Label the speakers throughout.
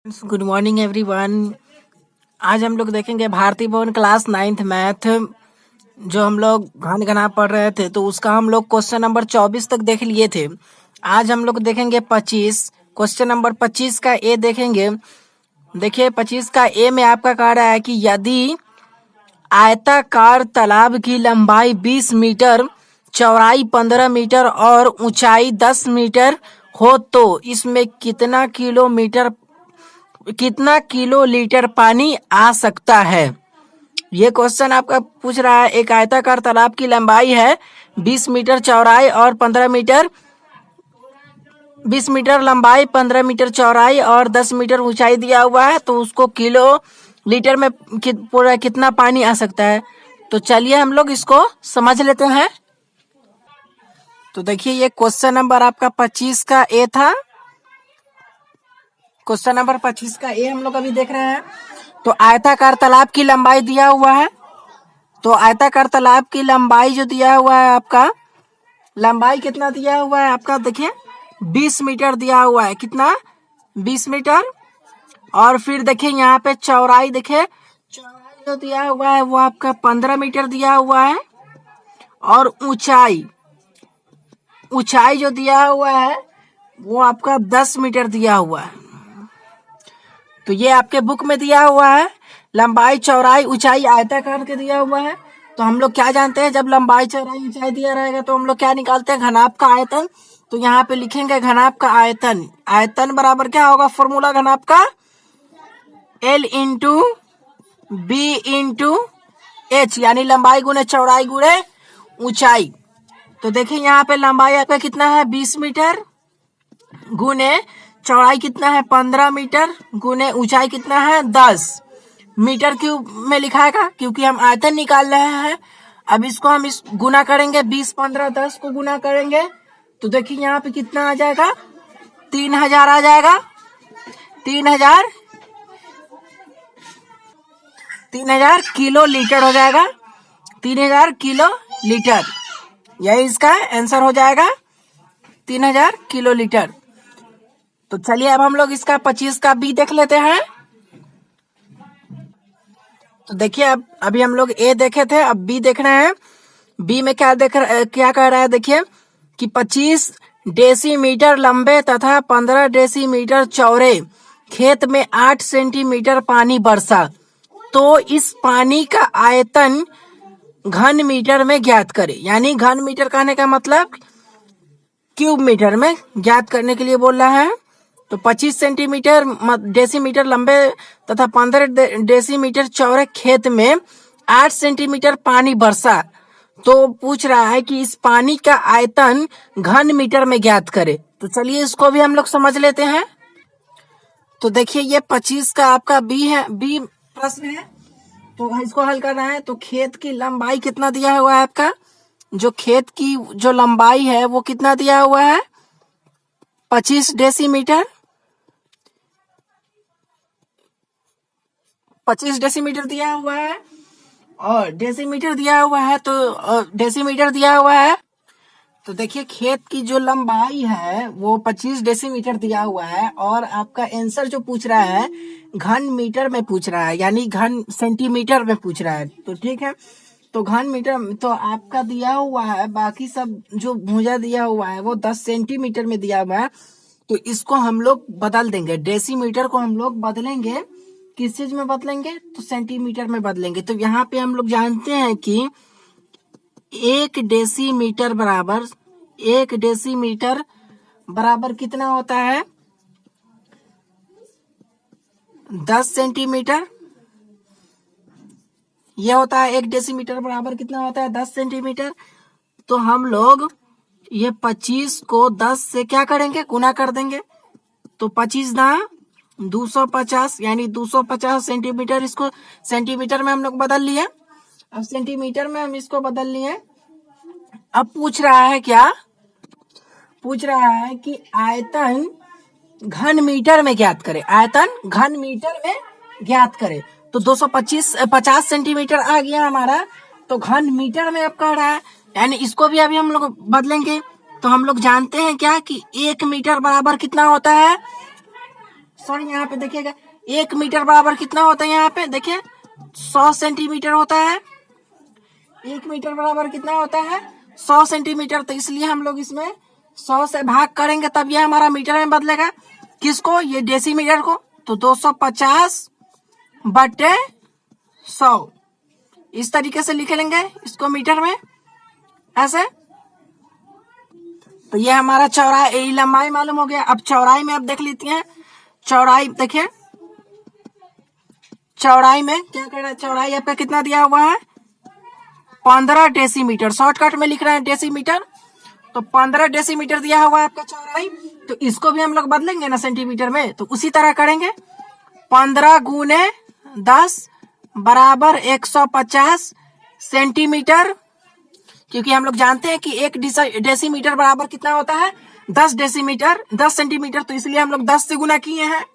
Speaker 1: Good morning everyone. आज हम लोग देखेंगे भारती भवन क्लास 9th मैथ, जो हम लोग घन घना पढ़ रहे थे तो उसका हम लोग क्वेश्चन नंबर 24 तक देख लिए थे। आज हम लोग देखेंगे 25, क्वेश्चन नंबर 25 का ए देखेंगे। देखिए 25 का ए में आपका कह रहा है कि यदि आयताकार तालाब की लंबाई 20 मीटर, चौड़ाई 15 मीटर और ऊंचाई 10 मीटर हो तो इसमें कितना किलो लीटर पानी आ सकता है। ये क्वेश्चन आपका पूछ रहा है। एक आयताकार तालाब की लंबाई है 20 मीटर, चौड़ाई और 15 मीटर, 20 मीटर लंबाई, 15 मीटर चौड़ाई और 10 मीटर ऊंचाई दिया हुआ है, तो उसको किलो लीटर में पूरा कितना पानी आ सकता है। तो चलिए हम लोग इसको समझ लेते हैं। तो देखिए ये क्वेश्चन नंबर आपका 25 का ए था। क्वेश्चन नंबर 25 का ए हम लोग अभी देख रहे हैं। तो आयताकार तालाब की लंबाई दिया हुआ है। तो आयताकार तालाब की लंबाई जो दिया हुआ है आपका, लंबाई कितना दिया हुआ है आपका, देखिए 20 मीटर दिया हुआ है। कितना? 20 मीटर। और फिर देखिए यहाँ पे चौड़ाई, देखिए चौड़ाई जो दिया हुआ है वो आपका 15 मीटर दिया हुआ है। और ऊंचाई जो दिया हुआ है वो आपका 10 मीटर दिया हुआ है। तो ये आपके बुक में दिया हुआ है। लंबाई, चौड़ाई, ऊंचाई आयताकार के दिया हुआ है। तो हम लोग क्या जानते हैं, जब लंबाई, चौड़ाई, ऊंचाई दिया रहेगा तो हम लोग क्या निकालते हैं, घनाभ का आयतन। तो यहाँ पे लिखेंगे घनाभ का आयतन। आयतन बराबर क्या होगा, फॉर्मूला घनाभ का L into B into H, यानी लंबाई गुणे चौड़ाई गुणे ऊंचाई। तो देखिए यहाँ पे लंबाई आपका कितना है, 20 मीटर, गुणे चौड़ाई कितना है, 15 मीटर, गुणे ऊंचाई कितना है, 10 मीटर क्यूब में लिखाएगा, क्योंकि हम आयतन निकाल रहे हैं। अब इसको हम इस गुना करेंगे, 20, 15, 10 को गुना करेंगे तो देखिए यहाँ पे कितना आ जाएगा, 3000 आ जाएगा। 3000 किलो लीटर हो जाएगा। 3000 किलो लीटर, यही इसका आंसर हो जाएगा, 3000 किलो लीटर। तो चलिए अब हम लोग इसका 25 का बी देख लेते हैं। तो देखिए अब अभी हम लोग ए देखे थे, अब बी देख रहे हैं। बी में क्या क्या कह रहा है, देखिए कि 25 डेसीमीटर लंबे तथा 15 डेसीमीटर चौड़े खेत में 8 सेंटीमीटर पानी बरसा, तो इस पानी का आयतन घन मीटर में ज्ञात करे। यानी घन मीटर कहने का मतलब क्यूब मीटर में ज्ञात करने के लिए बोल रहा है। तो 25 सेंटीमीटर डेसीमीटर लंबे तथा 15 डेसीमीटर चौड़े खेत में 8 सेंटीमीटर पानी बरसा, तो पूछ रहा है कि इस पानी का आयतन घन मीटर में ज्ञात करे। तो चलिए इसको भी हम लोग समझ लेते हैं। तो देखिए ये 25 का आपका बी है, बी प्रश्न है, तो इसको हल करना है। तो खेत की लंबाई कितना दिया हुआ है आपका, जो खेत की जो लंबाई है वो कितना दिया हुआ है, 25 डेसीमीटर। 25 डेसीमीटर दिया हुआ है और डेसीमीटर दिया हुआ है, तो डेसीमीटर दिया हुआ है। तो देखिए खेत की जो लंबाई है वो 25 डेसीमीटर दिया हुआ है, और आपका आंसर जो पूछ रहा है घन मीटर में पूछ रहा है, यानी घन सेंटीमीटर में पूछ रहा है। तो ठीक है, तो घन मीटर तो आपका दिया हुआ है, बाकी सब जो भुजा दिया हुआ है वो 10 सेंटीमीटर में दिया हुआ है। तो इसको हम लोग बदल देंगे, डेसीमीटर को हम लोग बदलेंगे, किस चीज में बदलेंगे, तो सेंटीमीटर में बदलेंगे। तो यहाँ पे हम लोग जानते हैं कि 1 डेसीमीटर बराबर कितना होता है, 10 सेंटीमीटर। यह होता है 1 डेसीमीटर बराबर कितना होता है, 10 सेंटीमीटर। तो हम लोग ये 25 को 10 से क्या करेंगे, गुना कर देंगे। तो 25 ना 250, यानी 250 सेंटीमीटर। इसको सेंटीमीटर में हम लोग बदल लिए। अब सेंटीमीटर में हम इसको बदल लिए। अब पूछ रहा है क्या, पूछ रहा है कि आयतन घन मीटर में ज्ञात करे, आयतन घन मीटर में ज्ञात करे। तो 250 सेंटीमीटर आ गया हमारा, तो घन मीटर में अब कह रहा है, यानी इसको भी अभी हम लोग बदलेंगे। तो हम लोग जानते हैं क्या कि 1 मीटर बराबर कितना होता है, सॉरी यहाँ पे देखिएगा 1 मीटर बराबर कितना होता है, यहाँ पे देखिए 100 सेंटीमीटर होता है। 1 मीटर बराबर कितना होता है, 100 सेंटीमीटर। तो इसलिए हम लोग इसमें 100 से भाग करेंगे तब ये हमारा मीटर में बदलेगा। किसको, ये डेसीमीटर को। तो 250/100 इस तरीके से लिख लेंगे इसको मीटर में ऐसे। तो ये हमारा चौड़ाई, लंबाई मालूम हो गया। अब चौड़ाई में अब देख लेते हैं। चौड़ाई देखिए, चौड़ाई में क्या कर रहा है, चौड़ाई आपका कितना दिया हुआ है, 15 डेसीमीटर। शॉर्टकट में लिख रहे हैं डेसीमीटर, तो 15 डेसीमीटर दिया हुआ है आपका चौड़ाई। तो इसको भी हम लोग बदलेंगे ना सेंटीमीटर में, तो उसी तरह करेंगे। 15 गुने 10 बराबर 150 सेंटीमीटर, क्योंकि हम लोग जानते हैं कि 1 डेसीमीटर बराबर कितना होता है, 10 डेसीमीटर, 10 सेंटीमीटर। तो इसलिए हम लोग 10 से गुना किए हैं।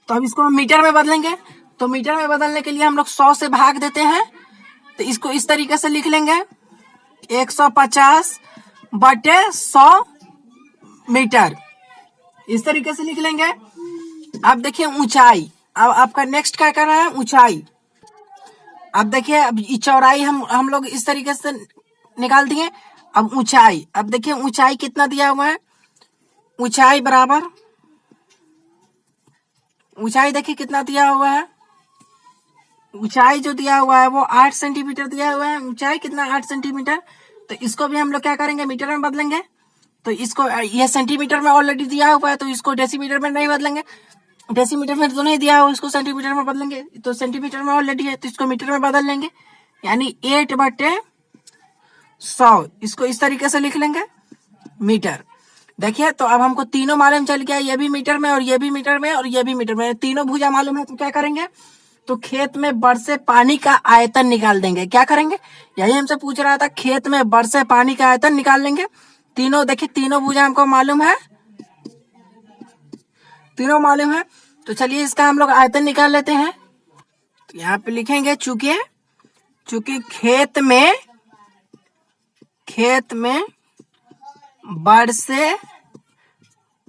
Speaker 1: तो अब इसको हम मीटर में बदलेंगे। तो मीटर में बदलने के लिए हम लोग 100 से भाग देते हैं। तो इसको इस तरीके से लिख लेंगे 150/100 मीटर, इस तरीके से लिख लेंगे। अब देखिए ऊंचाई, अब आपका नेक्स्ट क्या कर रहा है, ऊंचाई। अब देखिए, अब चौड़ाई हम लोग इस तरीके से निकाल दिए। अब ऊंचाई, अब देखिए ऊंचाई कितना दिया हुआ है, ऊंचाई बराबर, ऊंचाई देखिए कितना दिया हुआ है, ऊंचाई जो दिया हुआ है वो 8 सेंटीमीटर दिया हुआ है। ऊंचाई कितना, 8 सेंटीमीटर। तो इसको भी हम लोग क्या करेंगे, मीटर में बदलेंगे। तो इसको, ये सेंटीमीटर में ऑलरेडी दिया हुआ है, तो इसको डेसीमीटर में नहीं बदलेंगे। डेसीमीटर में तो नहीं दिया हुआ, इसको सेंटीमीटर में बदलेंगे। तो सेंटीमीटर में ऑलरेडी है, तो इसको मीटर में बदल लेंगे, यानी 8/100। इसको इस तरीके से लिख लेंगे मीटर। देखिए, तो अब हमको तीनों मालूम चल गया, ये भी मीटर में और ये भी मीटर में और ये भी मीटर में, तीनों भुजा मालूम है। तो क्या करेंगे, तो खेत में बरसे पानी का आयतन निकाल देंगे। क्या करेंगे, यही हमसे पूछ रहा था, खेत में बरसे पानी का आयतन निकाल लेंगे। तीनों देखिए, तीनों भुजा हमको मालूम है, तीनों मालूम है। तो चलिए इसका हम लोग आयतन निकाल लेते हैं। तो यहाँ पे लिखेंगे, चूंकि खेत में बरसे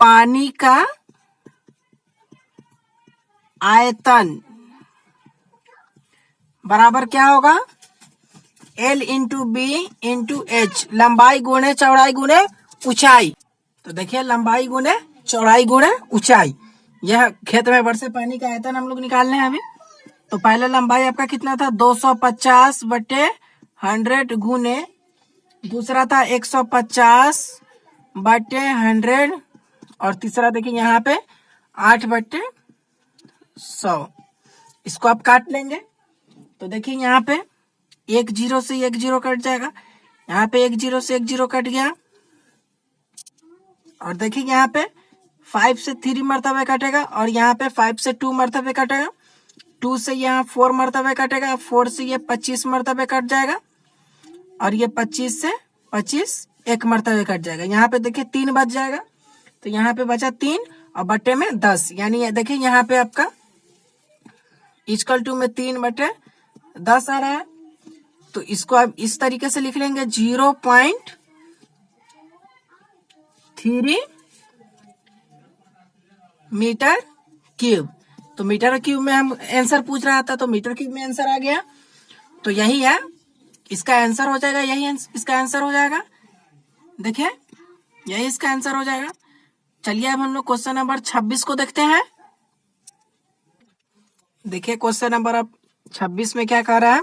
Speaker 1: पानी का आयतन बराबर क्या होगा, L into B into H, लंबाई गुणे चौड़ाई गुणे ऊंचाई। तो देखिए, लंबाई गुणे चौड़ाई गुणे ऊंचाई, यह खेत में बरसे पानी का आयतन हम लोग निकालने हैं अभी। तो पहले लंबाई आपका कितना था, 250/100 गुने, दूसरा था 150/100, और तीसरा देखिए यहाँ पे 8/100। इसको आप काट लेंगे। तो देखिए यहाँ पे 1 0 से 1 0 कट जाएगा, यहाँ पे 1 0 से 1 0 कट गया, और देखिए यहाँ पे 5 से 3 मरतबे कटेगा, और यहाँ पे 5 से 2 मरतबे कटेगा, 2 से यहाँ 4 मरतबे कटेगा, 4 से ये 25 मरतबे कट जाएगा, और ये 25 से 25 1 मरतबे कट जाएगा। यहाँ पे देखिए 3 बच जाएगा, तो यहाँ पे बचा 3 और बट्टे में 10, यानी देखिए यहाँ पे आपका = में 3/10 आ रहा है। तो इसको आप इस तरीके से लिख लेंगे 0.3 मीटर क्यूब। तो मीटर क्यूब में हम आंसर पूछ रहा था, तो मीटर क्यूब में आंसर आ गया। तो यही है इसका आंसर हो जाएगा, यही इसका आंसर हो जाएगा। देखिए, यही इसका आंसर हो जाएगा। चलिए अब हम लोग क्वेश्चन नंबर 26 को देखते हैं। देखिए क्वेश्चन नंबर अब 26 में क्या कह रहा है।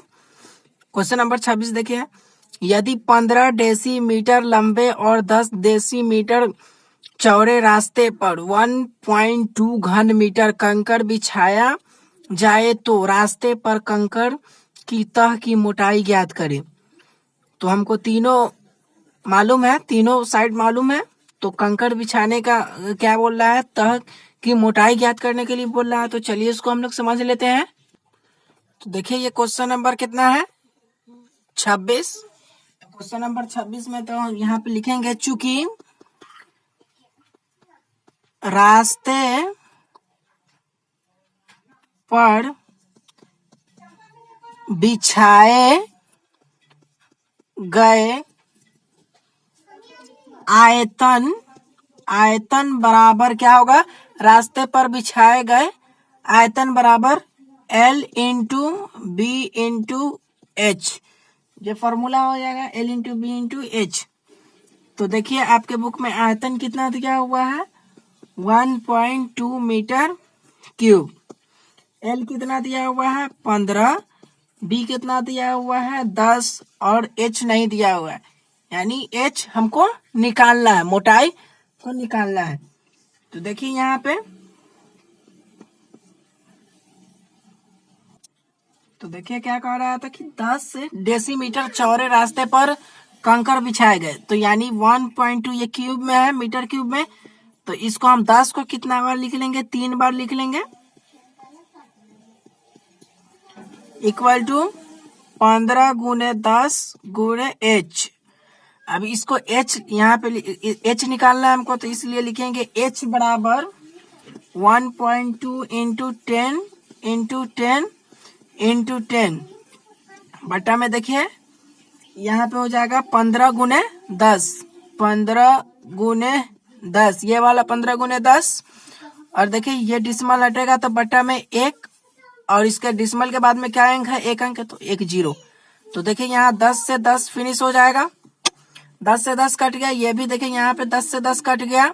Speaker 1: क्वेश्चन नंबर 26 देखिए, यदि 15 डेसीमीटर लंबे और 10 डेसीमीटर चौड़े रास्ते पर 1.2 घन मीटर कंकड़ बिछाया जाए तो रास्ते पर कंकड़ की तह की मोटाई ज्ञात करें। तो हमको तीनों मालूम है, तीनों साइड मालूम है। तो कंकड़ बिछाने का क्या बोल रहा है, तह की मोटाई ज्ञात करने के लिए बोल रहा है। तो चलिए इसको हम लोग समझ लेते हैं। तो देखिए ये क्वेश्चन नंबर कितना है, 26। क्वेश्चन नंबर 26 में तो यहाँ पे लिखेंगे, चूंकि रास्ते पर बिछाए गए आयतन आयतन बराबर क्या होगा, रास्ते पर बिछाए गए आयतन बराबर L into B into H. ये फॉर्मूला हो जाएगा L into B into H. तो देखिए आपके बुक में आयतन कितना दिया हुआ है, 1.2 मीटर क्यूब। L कितना दिया हुआ है, 15। B कितना दिया हुआ है, 10। और H नहीं दिया हुआ है, यानी H हमको निकालना है, मोटाई को निकालना है। तो देखिए यहाँ पे, तो देखिए क्या कह रहा था कि 10 डेसीमीटर चौड़े रास्ते पर कंकड़ बिछाए गए, तो यानी 1.2 ये क्यूब में है, मीटर क्यूब में। तो इसको हम 10 को कितना बार लिख लेंगे, 3 बार लिख लेंगे, इक्वल टू 15 गुने 10 गुने एच। अब इसको एच यहाँ पे एच निकालना है हमको, तो इसलिए लिखेंगे एच बराबर 1.2 इंटू 10 इंटू 10 इंटू 10 बटा में देखिए यहाँ पे हो जाएगा 15 गुने 10, 15 गुने 10, ये वाला 15 गुने 10। और देखिए ये डिसमल हटेगा तो बटा में 1, और इसके डिसमल के बाद में क्या अंक है, 1 अंक है, तो 1 0। तो देखिए यहाँ 10 से 10 फिनिश हो जाएगा, 10 से 10 कट गया। ये भी देखिए यहाँ पे 10 से 10 कट गया।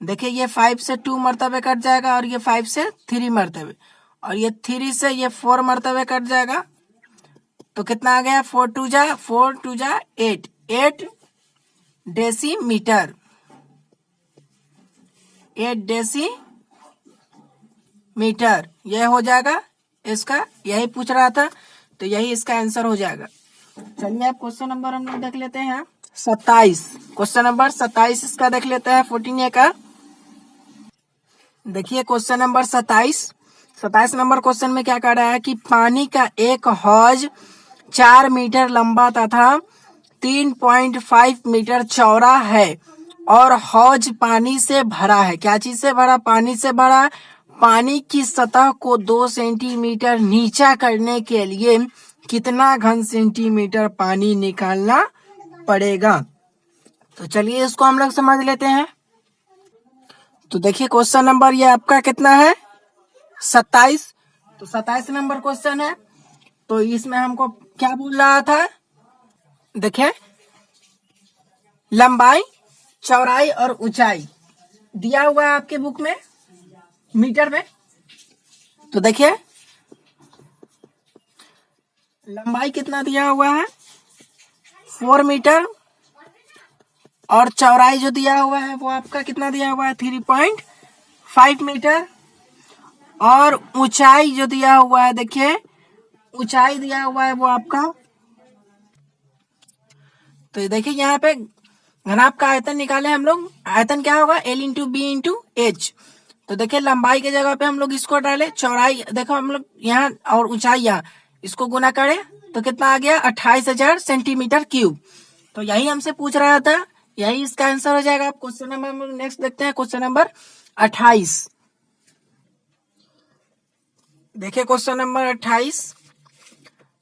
Speaker 1: देखिए ये 5 से 2 मरतबे कट जाएगा, और ये 5 से 3 मरतबे, और ये 3 से ये 4 मरतबे कट जाएगा। तो कितना आ गया, 4 2 जा 8, 8 डेसीमीटर, 8 डेसीमीटर यह हो जाएगा इसका, यही पूछ रहा था, तो यही इसका आंसर हो जाएगा। चलिए आप क्वेश्चन नंबर हम लोग देख लेते हैं 27। क्वेश्चन नंबर 27 इसका देख लेते हैं 14A का। देखिए क्वेश्चन नंबर 27 नंबर क्वेश्चन में क्या कह रहा है कि पानी का एक हौज 4 मीटर लंबा तथा 3.5 मीटर चौड़ा है, और हौज पानी से भरा है। क्या चीज से भरा, पानी से भरा। पानी की सतह को 2 सेंटीमीटर नीचा करने के लिए कितना घन सेंटीमीटर पानी निकालना पड़ेगा। तो चलिए इसको हम लोग समझ लेते हैं। तो देखिए क्वेश्चन नंबर ये आपका कितना है, 27। तो 27 नंबर क्वेश्चन है। तो इसमें हमको क्या बोल रहा था, देखिए लंबाई, चौड़ाई और ऊंचाई दिया हुआ है आपके बुक में मीटर में। तो देखिए लंबाई कितना दिया हुआ है, 4 मीटर, और चौड़ाई जो दिया हुआ है वो आपका कितना दिया हुआ है, 3.5 मीटर, और ऊंचाई जो दिया हुआ है, देखिए ऊंचाई दिया हुआ है वो आपका, तो देखिए यहाँ पे घनाभ का आयतन निकाले हम लोग। आयतन क्या होगा, L into B into H. तो देखिए लंबाई के जगह पे हम लोग इसको डाले, चौड़ाई देखो हम लोग यहाँ, और ऊंचाई यहाँ, इसको गुना करें तो कितना आ गया, 28,000 सेंटीमीटर क्यूब। तो यही हमसे पूछ रहा था, यही इसका आंसर हो जाएगा। आप क्वेश्चन नंबर हम लोग नेक्स्ट देखते हैं, क्वेश्चन नंबर 28। देखिए क्वेश्चन नंबर 28।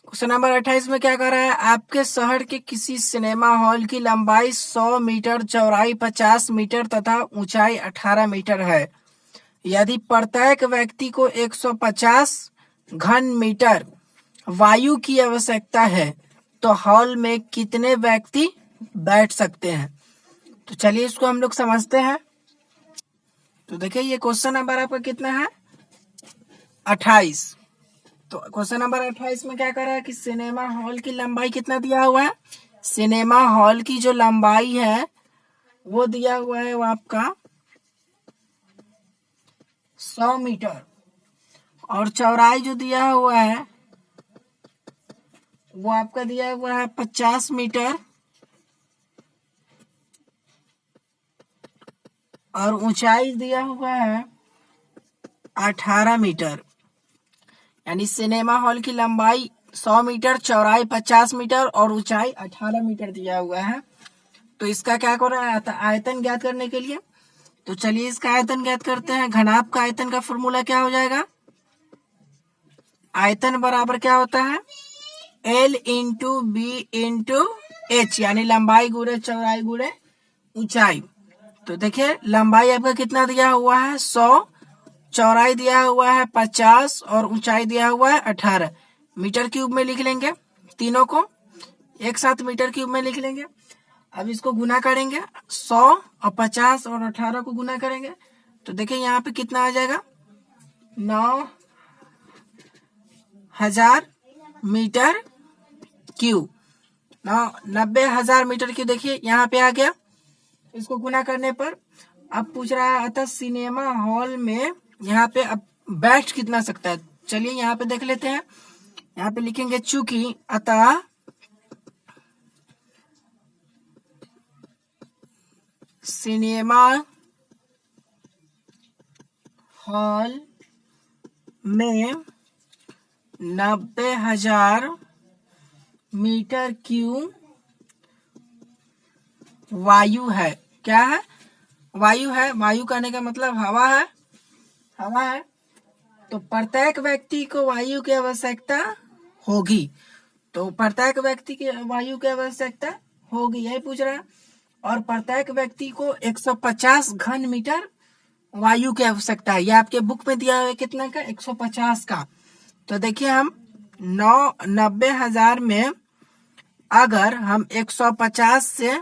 Speaker 1: क्वेश्चन नंबर 28 में क्या कर रहा है, आपके शहर के किसी सिनेमा हॉल की लंबाई 100 मीटर, चौड़ाई 50 मीटर तथा ऊंचाई 18 मीटर है। यदि प्रत्येक व्यक्ति को 150 घन मीटर वायु की आवश्यकता है, तो हॉल में कितने व्यक्ति बैठ सकते हैं। तो चलिए इसको हम लोग समझते हैं। तो देखिए ये क्वेश्चन नंबर आपका कितना है, 28। तो क्वेश्चन नंबर 28 में क्या कर रहा है कि सिनेमा हॉल की लंबाई कितना दिया हुआ है, सिनेमा हॉल की जो लंबाई है वो दिया हुआ है वो आपका 100 मीटर, और चौड़ाई जो दिया हुआ है वो आपका दिया हुआ है 50 मीटर, और ऊंचाई दिया हुआ है 18 मीटर। यानी सिनेमा हॉल की लंबाई 100 मीटर, चौड़ाई 50 मीटर और ऊंचाई 18 मीटर दिया हुआ है। तो इसका क्या कर रहा है, आयतन ज्ञात करने के लिए। तो चलिए इसका आयतन ज्ञात करते हैं। घनाभ का आयतन का फॉर्मूला क्या हो जाएगा, आयतन बराबर क्या होता है, L into B into h यानी लंबाई गुणे चौड़ाई गुणे ऊंचाई। तो देखिए लंबाई आपका कितना दिया हुआ है 100, चौड़ाई दिया हुआ है 50 और ऊंचाई दिया हुआ है 18। मीटर क्यूब में लिख लेंगे, तीनों को एक साथ मीटर क्यूब में लिख लेंगे। अब इसको गुना करेंगे, 100 और 50 और 18 को गुना करेंगे तो देखिए यहाँ पे कितना आ जाएगा 9000 मीटर क्यूब। 90,000 मीटर क्यूब देखिए यहाँ पे आ गया। इसको गुना करने पर अब पूछ रहा है अतः सिनेमा हॉल में यहाँ पे अब बैठ कितना सकता है। चलिए यहाँ पे देख लेते हैं। यहाँ पे लिखेंगे चूंकि अतः सिनेमा हॉल में 90,000 मीटर क्यूब वायु है। क्या है? वायु है। वायु कहने का मतलब हवा है, हवा है। तो प्रत्येक व्यक्ति को वायु की आवश्यकता होगी। तो प्रत्येक व्यक्ति की वायु की आवश्यकता होगी, यही पूछ रहा है। और प्रत्येक व्यक्ति को 150 घन मीटर वायु की आवश्यकता है। ये आपके बुक में दिया हुआ है कितना का 150 का। तो देखिए हम 90,000 में अगर हम 150 से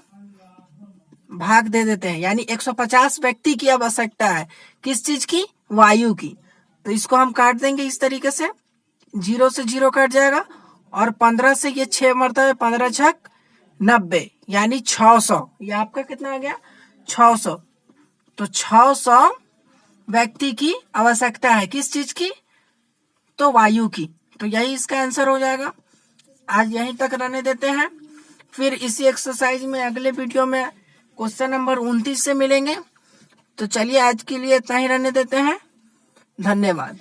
Speaker 1: भाग दे देते हैं यानी 150 व्यक्ति की आवश्यकता है। किस चीज की? वायु की। तो इसको हम काट देंगे इस तरीके से, 0 से 0 कट जाएगा और 15 से ये 6 मरतबे 15 छक 90 यानी 600। ये आपका कितना आ गया 600। तो 600 व्यक्ति की आवश्यकता है। किस चीज की? तो वायु की। तो यही इसका आंसर हो जाएगा। आज यहीं तक रहने देते हैं, फिर इसी एक्सरसाइज में अगले वीडियो में क्वेश्चन नंबर 29 से मिलेंगे। तो चलिए आज के लिए इतना ही रहने देते हैं। धन्यवाद।